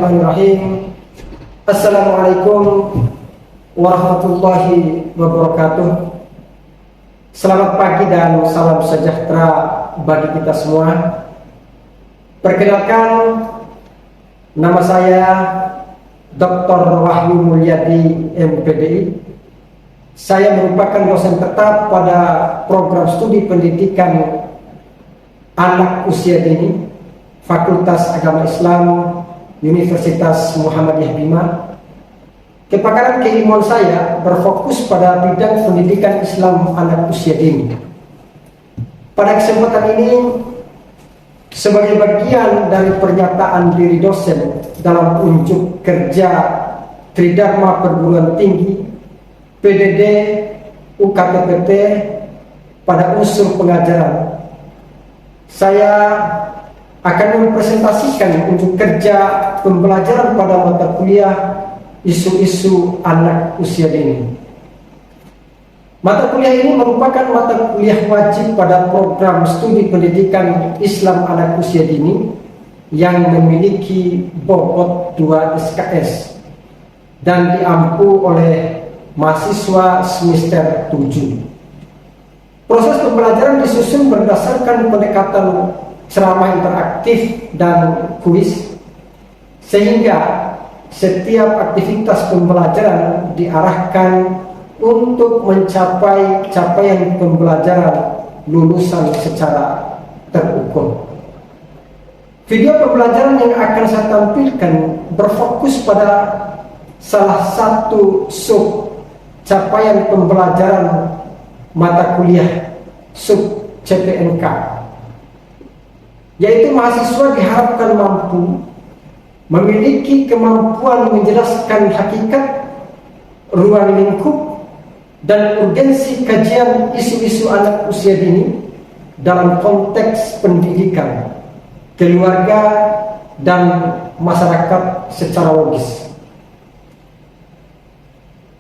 Bismillahirrahmanirrahim. Assalamualaikum warahmatullahi wabarakatuh. Selamat pagi dan salam sejahtera bagi kita semua. Perkenalkan, nama saya Dr. Wahyu Mulyadi, MPDI. Saya merupakan dosen tetap pada program studi pendidikan anak usia dini Fakultas Agama Islam Universitas Muhammadiyah Bima. Kepakaran keilmuan saya berfokus pada bidang pendidikan Islam anak usia dini. Pada kesempatan ini, sebagai bagian dari pernyataan diri dosen dalam unjuk kerja Tridharma Perguruan Tinggi PDD UKTPT pada unsur pengajaran, saya akan mempresentasikan untuk kerja pembelajaran pada mata kuliah isu-isu anak usia dini. Mata kuliah ini merupakan mata kuliah wajib pada program studi pendidikan Islam anak usia dini yang memiliki bobot 2 SKS dan diampu oleh mahasiswa semester 7. Proses pembelajaran disusun berdasarkan pendekatan ceramah interaktif dan kuis, sehingga setiap aktivitas pembelajaran diarahkan untuk mencapai capaian pembelajaran lulusan secara terukur. Video pembelajaran yang akan saya tampilkan berfokus pada salah satu sub capaian pembelajaran mata kuliah sub CPNK, yaitu mahasiswa diharapkan mampu memiliki kemampuan menjelaskan hakikat, ruang lingkup, dan urgensi kajian isu-isu anak usia dini dalam konteks pendidikan, keluarga, dan masyarakat secara logis,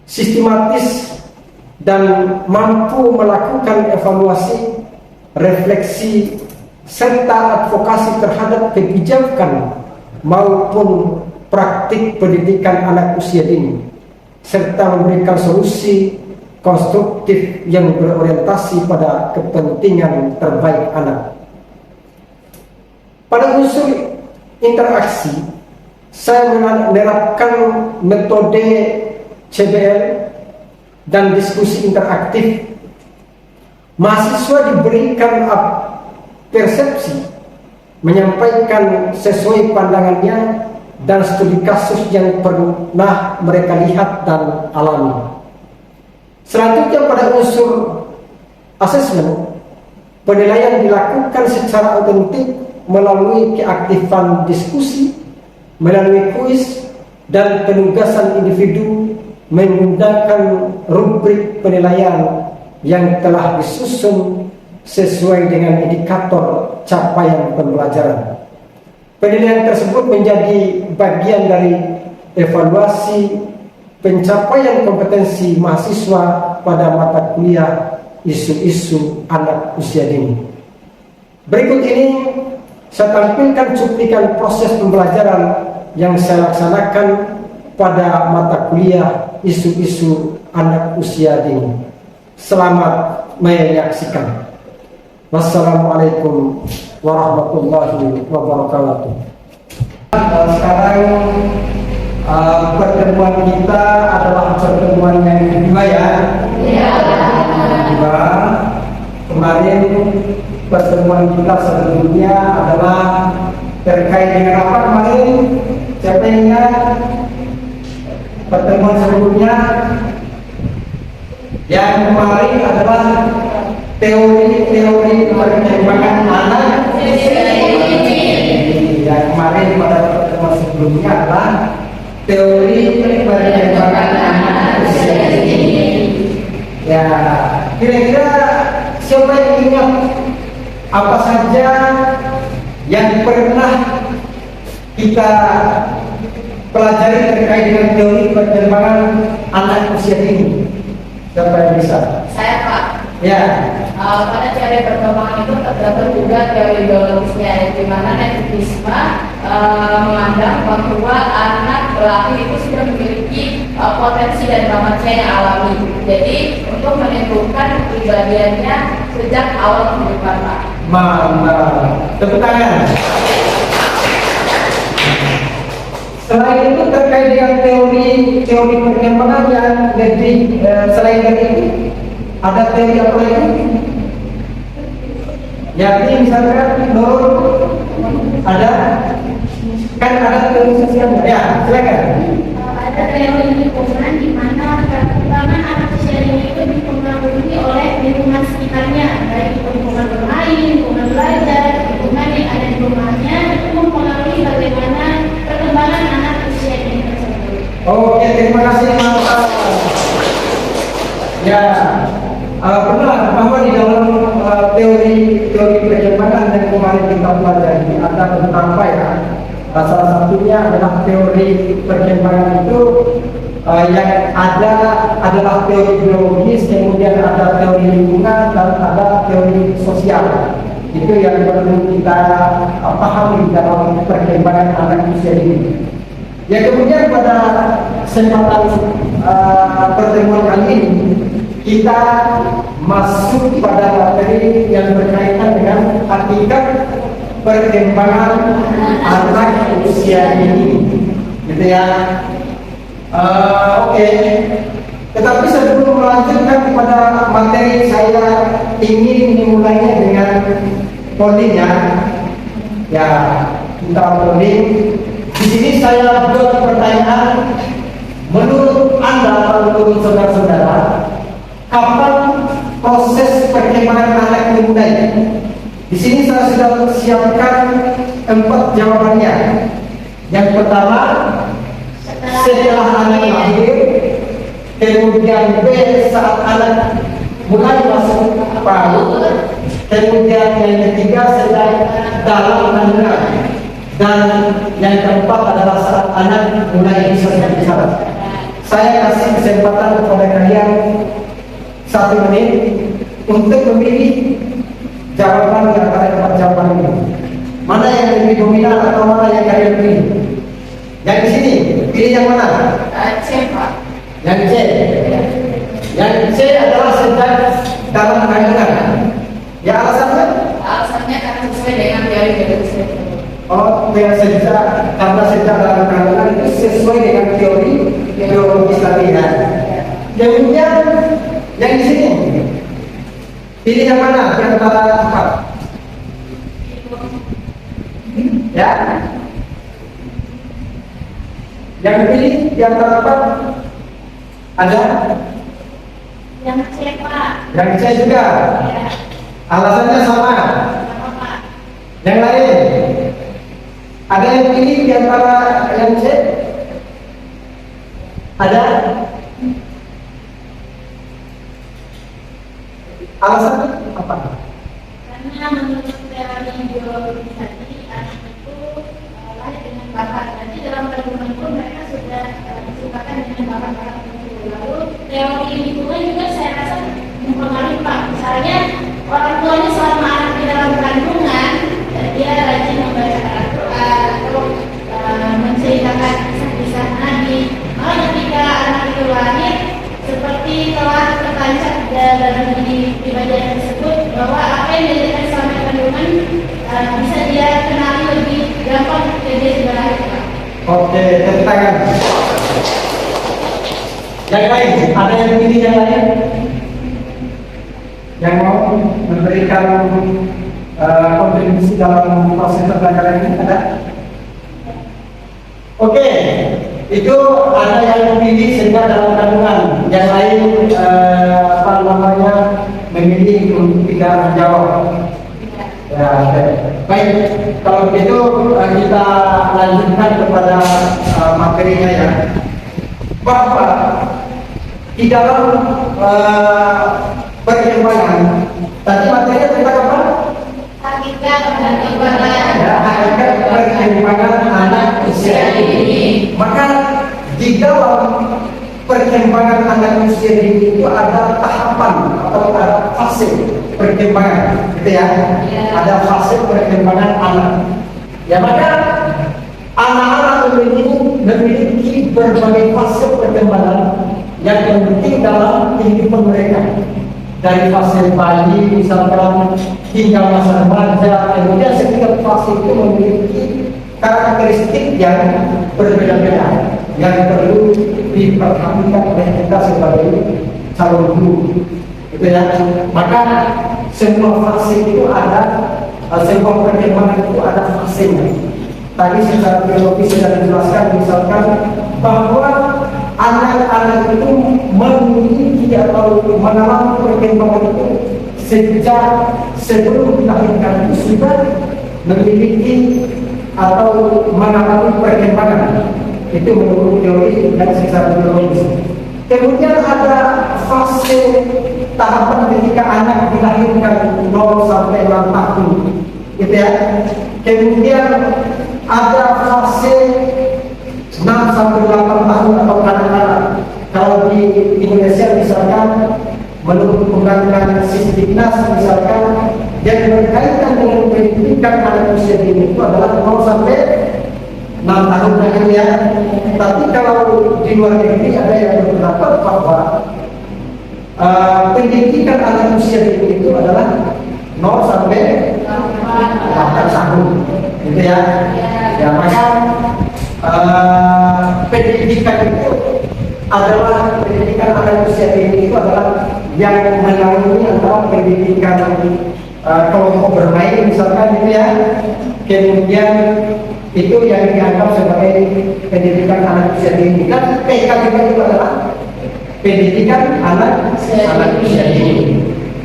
sistematis, dan mampu melakukan evaluasi, refleksi, serta advokasi terhadap kebijakan maupun praktik pendidikan anak usia dini, serta memberikan solusi konstruktif yang berorientasi pada kepentingan terbaik anak. Pada unsur interaksi, saya menerapkan metode CBL dan diskusi interaktif. Mahasiswa diberikan persepsi, menyampaikan sesuai pandangannya dan studi kasus yang pernah mereka lihat dan alami. Selanjutnya pada unsur asesmen, penilaian dilakukan secara otentik melalui keaktifan diskusi, melalui kuis, dan penugasan individu menggunakan rubrik penilaian yang telah disusun sesuai dengan indikator capaian pembelajaran. Penilaian tersebut menjadi bagian dari evaluasi pencapaian kompetensi mahasiswa pada mata kuliah isu-isu anak usia dini. Berikut ini saya tampilkan cuplikan proses pembelajaran yang saya laksanakan pada mata kuliah isu-isu anak usia dini. Selamat menyaksikan. Wassalamualaikum warahmatullahi wabarakatuh. Sekarang pertemuan kita adalah pertemuan yang kedua ya. Kedua. Kemarin pertemuan kita sebelumnya adalah terkait dengan apa kemarin? Siapa yang ingat? Pertemuan sebelumnya yang kemarin adalah teori-teori perkembangan anak. Yang kemarin pada pertemuan sebelumnya adalah teori perkembangan anak usia dini. Ya, kira-kira siapa yang ingat apa saja yang pernah kita pelajari terkait dengan teori perkembangan anak usia dini? Siapa yang bisa? Saya, Pak. Ya. Pada teori perkembangan itu terdapat juga teori biologisnya, di mana nepotisme memandang bahwa anak laki itu sudah memiliki potensi dan bakat yang alami. Jadi untuk menentukan kepribadiannya sejak awal kehidupan. Mantap. Tepuk tangan. Selain itu terkait dengan teori perkembangan yang lebih selain dari itu, ada teori apa lagi? Yakni misalkan ada kan ada teori sosial ya, silakan. Ada teori lingkungan di mana perkembangan anak usia dini itu dipengaruhi oleh lingkungan sekitarnya, baik lingkungan bermain, lingkungan belajar, lingkungan yang ada di rumahnya itu mempengaruhi bagaimana perkembangan anak usia dini tersebut. Oke, terima kasih Mas. Ya, benar bahwa di dalam teori perkembangan yang kemarin kita pelajari ada beberapa ya. Salah satunya adalah teori perkembangan itu yang ada adalah teori biologis, kemudian ada teori lingkungan dan ada teori sosial. Itu yang perlu kita pahami dalam perkembangan anak usia dini. Ya, kemudian pada kesempatan pertemuan kali ini kita masuk pada materi yang berkaitan dengan hakikat perkembangan anak usia dini, gitu ya. Oke. Tetapi sebelum melanjutkan kepada materi, saya ingin memulainya dengan polling ya. Ya, kita polling. Di sini saya buat pertanyaan. Menurut Anda, menurut saudara-saudara, kapan proses perkembangan anak dimulai? Di sini saya sudah siapkan 4 jawabannya. Yang pertama, setelah anak lahir. Kemudian B, saat anak mulai masuk PAUD. Kemudian yang ketiga, sedang dalam kandungan. Dan yang keempat adalah saat anak mulai bisa berbicara. Saya kasih kesempatan kepada kalian 1 menit untuk memilih jawaban yang ada 4 jawaban ini. Mana yang lebih dominan atau mana yang kalian pilih? Yang di sini, pilih yang mana? C, Pak. Yang C. Yang C adalah sedang dalam kandungan. Ya, alasannya? Alasannya karena sesuai dengan teori biologisnya. Oh, yang sedang karena sedang dalam kandungan itu sesuai dengan teori biologis tadi ya. Kemudian yang di sini, pilih yang mana? Yang antara 4. Ya. Yang pilih di antara 4 ada? Yang C, Pak. Yang C juga. Ya. Alasannya sama. Sama, Pak. Yang lain? Ada yang pilih di antara yang C? Ada? Alasannya apa? Karena menurut teori biologi tadi, anak itu lahir dengan bakat. Nanti dalam kandungan pun mereka sudah disukakan dengan bakat-bakat tertentu. Lalu teori lingkungan juga saya rasa mempengaruhi, Pak. Misalnya orang tuanya selama anak di dalam kandungan, dia rajin membaca Al-Quran atau menceritakan kisah-kisah Nabi. Maka ketika anak itu lahir, seperti telah tertancap dalam diri pribadi tersebut bahwa apa yang diajarkan selama kandungan bisa dia kenali lebih gampang ketika dia sudah lahir. Oke, tepuk tangan. Yang lain, ada yang pilih yang lain? Yang mau memberikan kontribusi dalam proses pembelajaran ini ada? Oke, itu ada yang pilih sedang dalam kandungan, yang lain apa namanya memilih untuk tidak menjawab. Ya, baik. Kalau begitu kita lanjutkan kepada materinya ya. Bahwa di dalam perkembangan tadi materinya tentang apa? Hakikat perkembangan. Ya, hakikat perkembangan anak usia dini. Maka di dalam perkembangan anak usia dini itu ada tahapan atau ada fase fase perkembangan, gitu ya. Ada fase perkembangan anak. Ya maka anak-anak memiliki berbagai fase perkembangan yang penting dalam kehidupan mereka. Dari fase bayi misalkan hingga masa remaja, kemudian setiap fase itu memiliki karakteristik yang berbeda-beda yang perlu diperhatikan oleh kita sebagai calon guru, gitu ya. Maka semua fase itu ada, semua perkembangan itu ada fasenya. Tadi secara biologis sudah dijelaskan, misalkan bahwa anak-anak itu memiliki atau mengalami perkembangan itu sejak sebelum dilahirkan itu sudah memiliki atau mengalami perkembangan. Itu menurut teori dan secara biologis. Kemudian ada fase tahapan ketika anak dilahirkan 0 sampai 6 tahun, gitu ya. Kemudian ada fase 6 sampai 8 tahun atau kanak-kanak. Kalau di Indonesia misalkan menurut undang-undang Sisdiknas misalkan yang berkaitan dengan pendidikan anak usia dini itu adalah 0 sampai 6 tahun gitu ya. Tapi kalau di luar negeri ada yang berpendapat bahwa pendidikan anak usia dini itu adalah 0 sampai 8 tahun, gitu ya. Ya maka pendidikan itu adalah pendidikan anak usia dini itu adalah yang menaungi antara pendidikan kelompok bermain misalkan, gitu ya. Kemudian itu yang dianggap sebagai pendidikan anak usia dini, dan PK itu adalah pendidikan anak usia dini.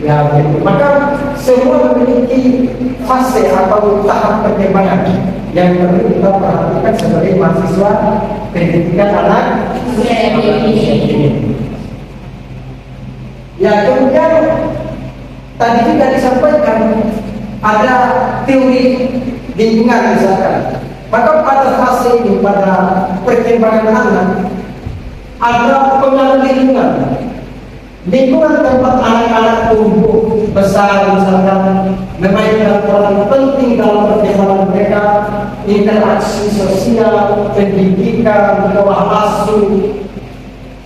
Ya, begitu. Maka semua memiliki fase atau tahap perkembangan yang perlu kita perhatikan sebagai mahasiswa pendidikan anak usia dini. Ya, kemudian tadi juga disampaikan ada teori lingkungan misalkan. Maka pada fase ini, pada perkembangan anak, ada pengaruh lingkungan. Lingkungan tempat anak-anak tumbuh besar misalkan memainkan peran penting dalam perkembangan mereka, interaksi sosial, pendidikan, pola asuh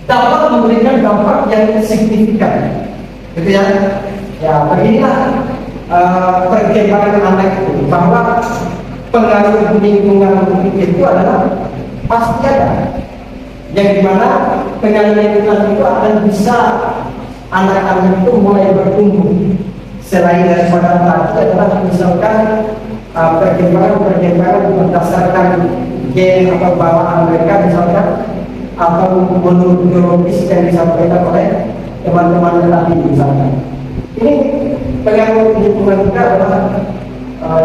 dapat memberikan dampak yang signifikan, gitu ya. Ya, beginilah perkembangan anak itu, bahwa pengaruh lingkungan itu adalah pasti ada, yang dimana pengaruh lingkungan itu akan bisa anak-anak itu mulai bertumbuh. Selain daripada tadi adalah misalkan perkembangan berdasarkan gen atau bawaan mereka misalkan, atau menurut biologis yang disampaikan oleh teman-teman tadi misalkan. Ini pengaruh lingkungan kita adalah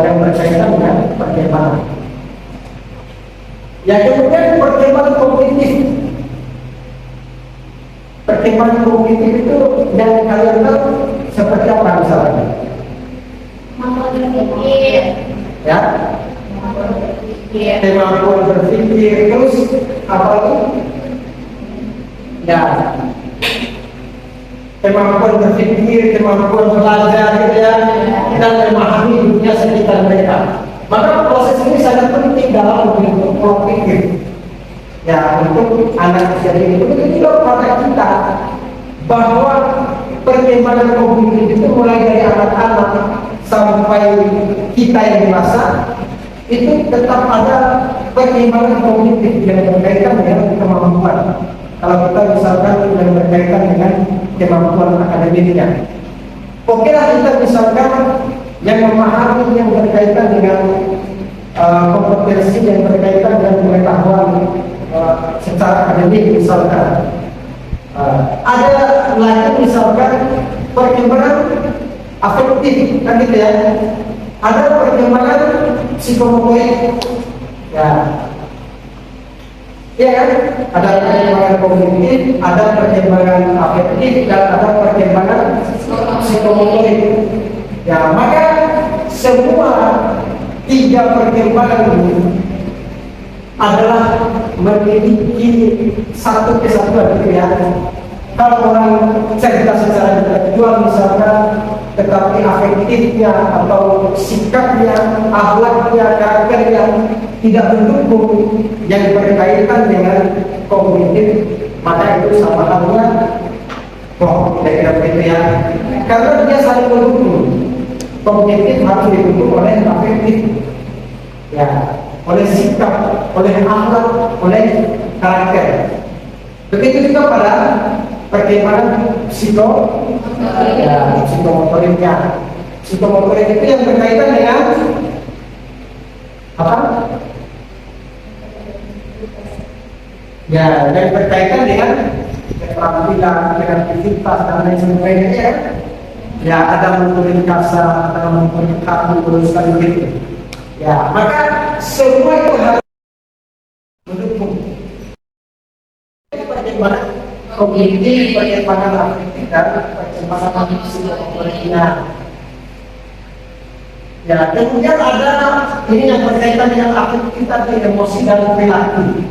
yang berkaitan dengan perkembangan. Ya, kemudian perkembangan kognitif. Perkembangan kognitif itu yang kalian tahu seperti apa misalnya? Ya, kemampuan berpikir, terus apa lagi? Ya, kemampuan berpikir, kemampuan belajar, gitu ya, dan memahami dunia sekitar mereka. Maka proses ini sangat penting dalam membentuk pola pikir. Ya, untuk anak usia dini itu juga pada kita, bahwa perkembangan kognitif itu mulai dari anak-anak sampai kita yang dewasa itu tetap ada perkembangan kognitif yang berkaitan dengan kemampuan. Kalau kita misalkan yang berkaitan dengan kemampuan akademiknya, oke lah kita misalkan yang memahami yang berkaitan dengan kompetensi yang berkaitan dengan pengetahuan secara akademik misalkan. Ada lagi misalkan perkembangan afektif, kan gitu ya. Ada perkembangan psikomotorik, ya. Iya kan? Ada perkembangan kognitif, ada perkembangan afektif, dan ada perkembangan psikomotorik. Ya, maka semua tiga perkembangan ini adalah memiliki satu kesatuan, gitu ya. Kalau orang cerita secara intelektual misalkan tetapi afektifnya atau sikapnya, akhlaknya, karakternya tidak mendukung yang berkaitan dengan kognitif, maka itu sama halnya kok kira-kira begitu ya. Karena dia saling mendukung. Kognitif harus didukung oleh afektif, ya, oleh sikap, oleh akhlak, oleh karakter. Begitu juga pada perkembangan psikomotoriknya. Psikomotorik itu yang berkaitan dengan apa? Ya, yang berkaitan dengan keterampilan, kreativitas dan lain sebagainya. Ya, ada motorik kasar, ada motorik kaku, berusaha begitu. Ya, maka semua itu harus mendukung. Bagaimana kognitif, bagaimana afektif dan bagaimana psikomotoriknya. Ya, kemudian ada ini yang berkaitan dengan afektif tadi, emosi dan perilaku.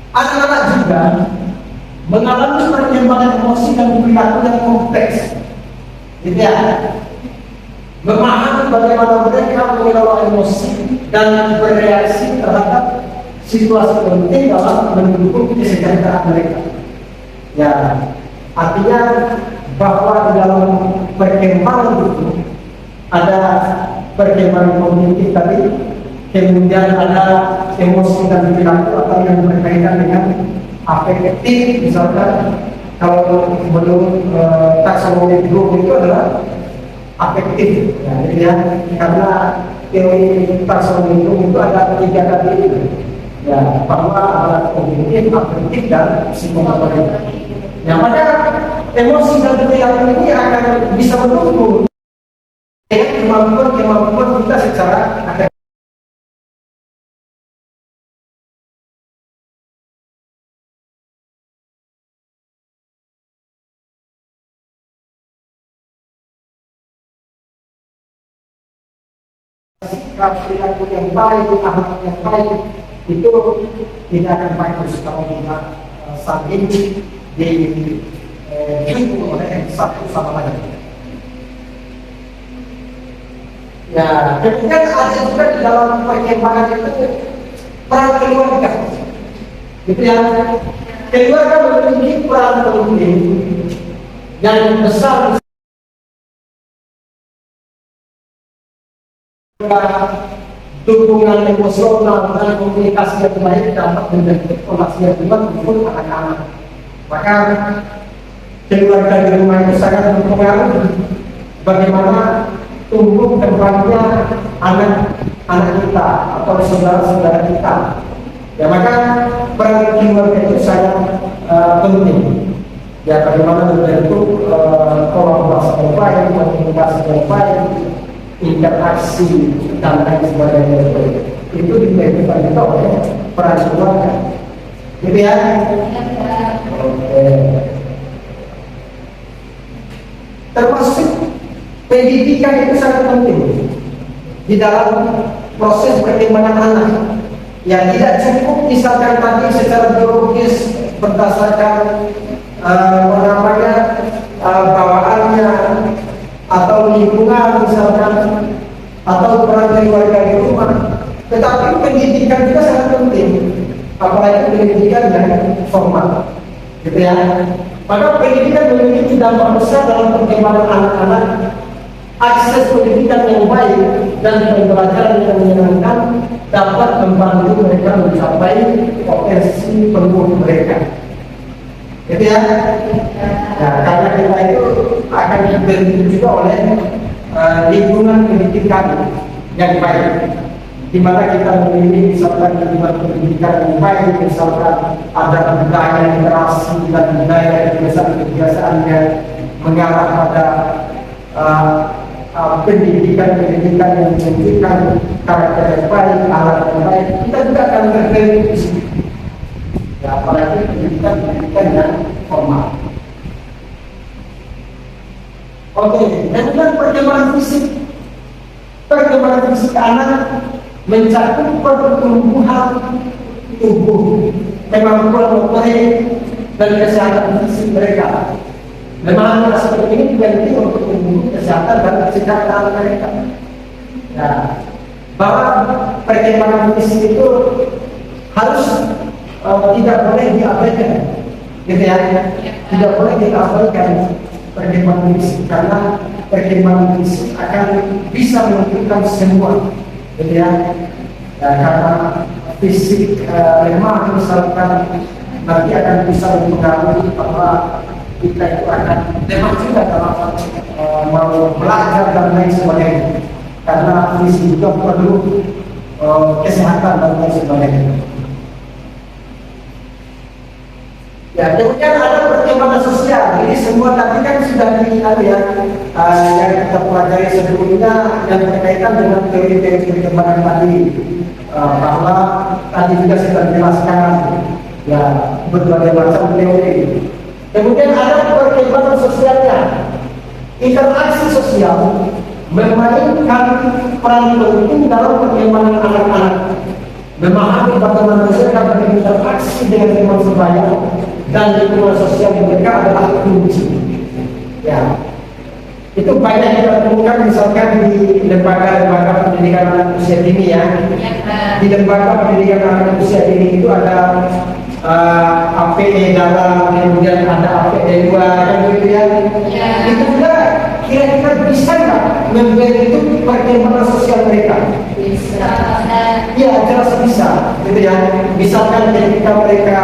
Anak-anak juga mengalami perkembangan emosi dan perilaku yang kompleks, gitu ya. Memahami bagaimana mereka mengelola emosi dan bereaksi terhadap situasi penting dalam mendukung kesejahteraan mereka. Ya, artinya bahwa di dalam perkembangan itu ada perkembangan kognitif tadi, kemudian ada emosi dan perilaku atau yang berkaitan dengan afektif, misalkan kalau menurut taksonomi Bloom itu adalah afektif, ya, jadi ya, karena teori taksonomi Bloom itu ada 3 kategori, ya, bahwa ada kognitif, afektif dan psikomotorik. Ya, maka emosi dan perilaku ini akan bisa mendukung kemampuan kita secara akademik. Sikap perilaku yang baik, akhlak yang baik itu tidak akan bagus kalau kita saling didukung oleh satu sama lain. Ya, kemudian ada juga di dalam perkembangan itu peran keluarga, gitu ya. Keluarga memiliki peran penting yang besar. Dukungan emosional dan komunikasi yang baik dapat menjadi fondasi yang kuat untuk anak-anak. Maka keluarga di rumah itu sangat berpengaruh bagaimana tumbuh kembangnya anak-anak kita atau saudara-saudara kita. Ya, maka peran keluarga itu sangat penting. Ya, bagaimana membentuk kolaborasi yang baik, komunikasi yang baik, interaksi dan lain sebagainya. Itu dilakukan itu oleh peran keluarga, gitu ya. Oke. Termasuk pendidikan itu sangat penting di dalam proses perkembangan anak. Ya, tidak cukup misalkan tadi secara biologis berdasarkan bawaannya atau lingkungan misalkan atau peran keluarga di rumah, tetapi pendidikan juga sangat penting, apalagi pendidikan yang formal, gitu ya. Maka pendidikan memiliki dampak besar dalam perkembangan anak-anak. Akses pendidikan yang baik dan pembelajaran yang menyenangkan dapat membantu mereka mencapai potensi penuh mereka, gitu ya. Nah, karena kita itu akan dibentuk juga oleh lingkungan pendidikan yang baik, di mana kita memilih misalkan lingkungan pendidikan yang baik, misalkan ada budaya literasi dan budaya kebiasaan-kebiasaan yang mengarah pada pendidikan yang menunjukkan karakter yang baik, alat yang baik, kita juga akan terbentuk di sini. Ya, apalagi pendidikan yang formal. Oke, kemudian perkembangan fisik anak mencakup pertumbuhan tubuh, kemampuan motorik dan kesehatan fisik mereka. Memahami hal seperti ini juga penting untuk membangun kesehatan dan kesejahteraan mereka. Ya, bahwa perkembangan fisik itu harus tidak boleh diabaikan, gitu ya. Tidak boleh diabaikan perkembangan fisik, karena perkembangan fisik akan bisa menentukan semua, gitu ya. Karena fisik lemah misalkan nanti akan bisa mempengaruhi bahwa kita itu akan lemah juga dalam mau belajar dan lain sebagainya. Karena fisik juga perlu kesehatan dan lain sebagainya. Ya, kemudian ada perkembangan sosial. Jadi semua tadi kan sudah yang kita pelajari sebelumnya yang berkaitan dengan teori-teori perkembangan tadi, bahwa tadi juga sudah dijelaskan ya berbagai macam teori. Kemudian ada perkembangan sosialnya. Interaksi sosial memainkan peran penting dalam perkembangan anak-anak. Memahami bagaimana mereka berinteraksi dengan teman sebaya dan lingkungan sosial mereka adalah kunci. Ya, itu banyak kita temukan misalkan di lembaga-lembaga pendidikan anak usia dini ya. Di lembaga pendidikan anak usia dini itu ada APE dalam, kemudian ada APE 2 kan gitu ya. Itu juga kira-kira bisa nggak membentuk perkembangan sosial mereka? Bisa. Ya, jelas bisa, gitu ya. Misalkan ketika mereka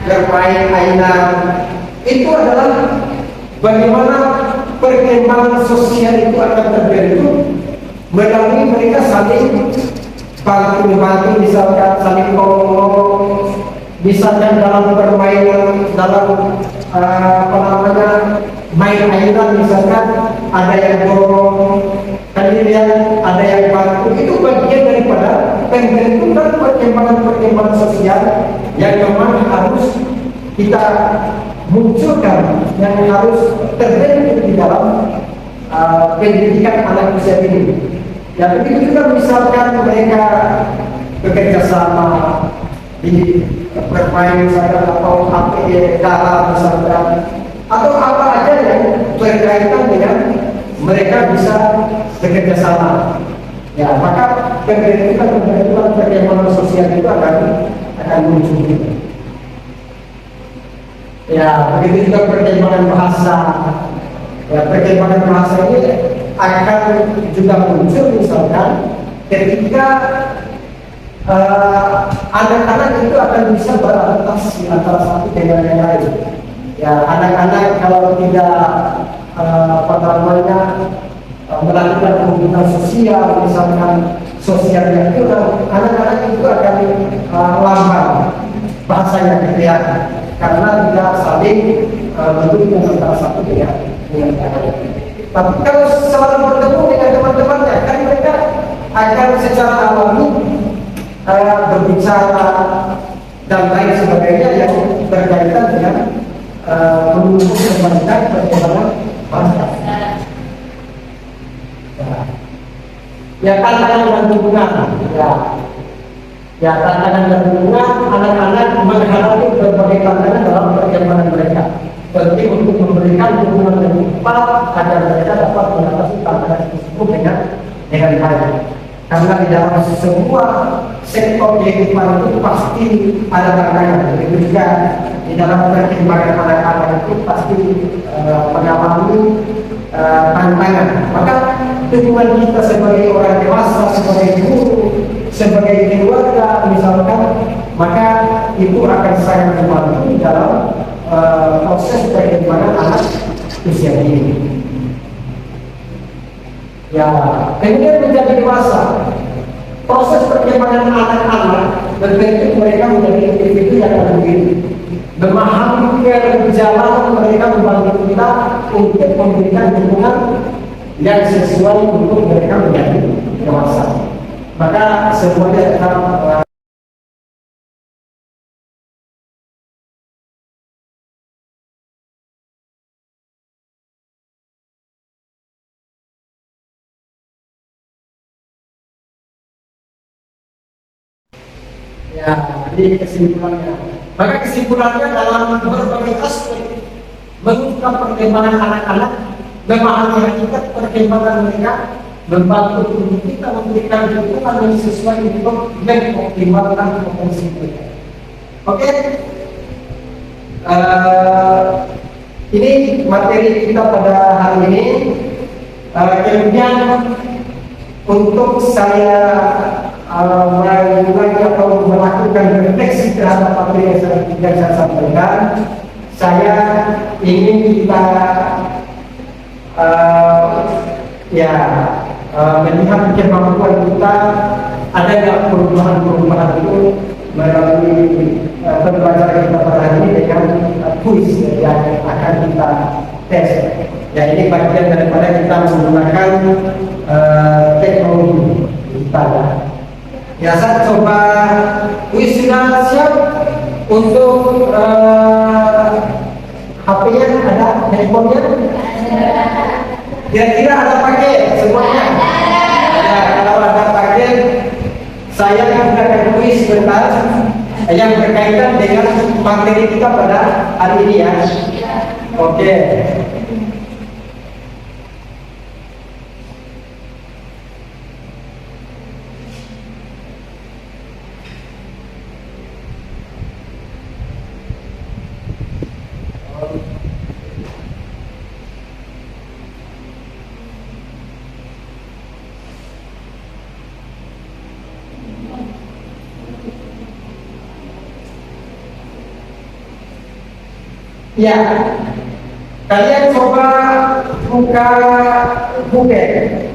bermain ainan, itu adalah bagaimana perkembangan sosial itu akan terbentuk melalui mereka saling bantu-bantu, misalkan saling tolong-menolong, misalkan dalam permainan, dalam main ainan, misalkan ada yang dorong, kemudian ada yang bantu. Itu bagian daripada pembentukan perkembangan sosial yang memang harus kita munculkan, yang harus terbentuk di dalam pendidikan anak usia dini. Ya, begitu juga misalkan mereka bekerja sama di bermain misalkan, atau APE dalam misalkan, atau apa aja yang berkaitan dengan mereka bisa bekerja sama. Ya, maka pembentukan perkembangan sosial itu akan muncul. Ya, begitu juga perkembangan bahasa. Ya, perkembangan bahasa ini akan juga muncul misalkan ketika anak-anak itu akan bisa beradaptasi antara satu dengan yang lain. Ya, anak-anak kalau tidak melakukan hubungan sosial, misalkan sosialnya itu, anak-anak itu akan lambat bahasanya, gitu ya, karena tidak saling mendukung antara satu dengan yang lain. Tapi kalau selalu bertemu dengan teman-temannya, kan mereka akan secara alami berbicara dan lain sebagainya yang berkaitan dengan menumbuh kembangkan perkembangan bangsa. Ya, tantangan dan dukungan. Ya, tantangan dan dukungan, anak-anak menghadapi berbagai tantangan dalam perkembangan mereka. Penting untuk memberikan dukungan yang tepat agar mereka dapat mengatasi tantangan tersebut dengan baik. Karena di dalam semua sektor kehidupan itu pasti ada tantangan. Begitu juga di dalam perkembangan anak-anak itu pasti mengalami tantangan. Maka dukungan kita sebagai orang dewasa, sebagai guru, sebagai keluarga misalkan, maka itu akan sangat membantu dalam proses perkembangan anak usia dini. Ya, kemudian menjadi dewasa, proses perkembangan anak-anak berbentuk mereka menjadi individu yang mandiri, memahami perjalanan mereka, membantu kita untuk memberikan dukungan yang sesuai untuk mereka menjadi dewasa. Maka semuanya tetap ya, jadi kesimpulannya. Maka kesimpulannya dalam berbagai aspek mengungkap perkembangan anak-anak, memahami hakikat perkembangan mereka, membantu tubuh kita memberikan dukungan yang sesuai untuk mengoptimalkan potensi mereka. Oke, ini materi kita pada hari ini. Kemudian untuk saya mulai atau melakukan refleksi terhadap materi yang saya sampaikan, saya ingin kita melihat kemampuan kita, ada nggak perubahan-perubahan itu melalui pembelajaran kita pada hari ini dengan kuis yang akan kita tes. Ya, ini bagian daripada kita menggunakan teknologi digital. Ya, saya coba kuis sudah siap untuk HP-nya ada, handphone-nya? Kira-kira ada pakai semuanya? Ya, kalau ada pakai, saya gunakan kuis sebentar yang berkaitan dengan materi kita pada hari ini ya. Oke. Ya, kalian coba buka Google.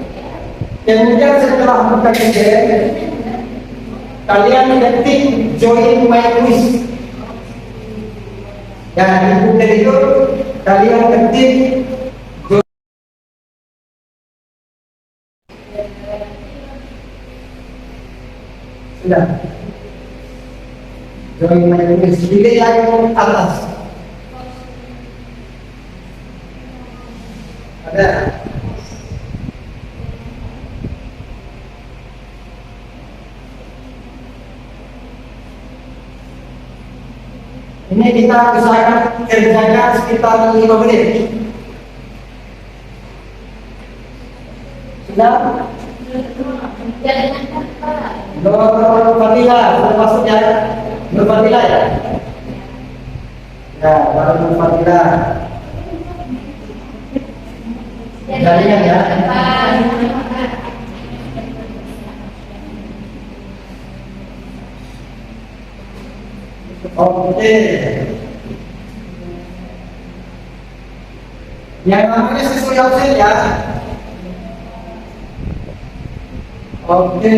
Kemudian setelah buka Google, kalian ketik join my quiz. Ya, di Google itu kalian ketik sudah join my quiz. Pilih yang atas. Ada. Ini kita usahakan kerjakan sekitar 5 menit. Sudah? Nur Fadila, sudah masuk ya? Nur Fadila ya? Ya, baru Nur Fadila. Jaringan ya. Oke. Yang namanya sesuai absen ya. Oke.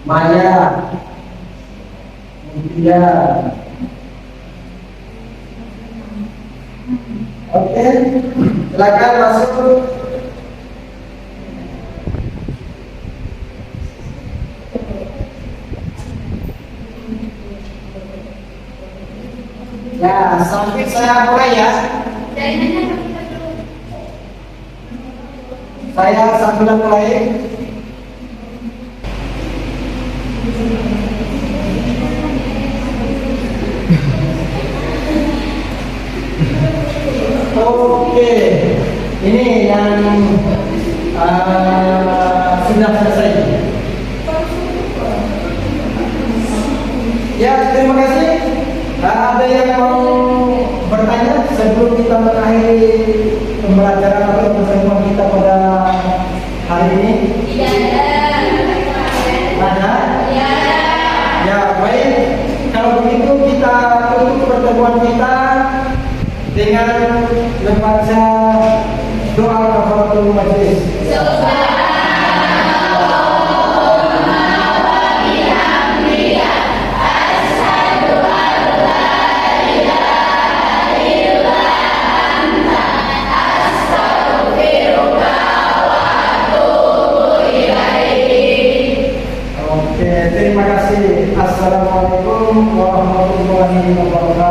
Maya, Mutia. Oke, silakan masuk. Ya, sampai saya mulai ya. Saya sambil mulai. Oke, ini yang sudah selesai. Ya, terima kasih. Ada yang mau bertanya sebelum kita mengakhiri pembelajaran atau pertemuan kita pada hari ini? Ada? Ya, baik. Kalau begitu kita tutup pertemuan kita dengan membaca doa kafaratul majlis. Oke, terima kasih. Assalamualaikum warahmatullahi wabarakatuh.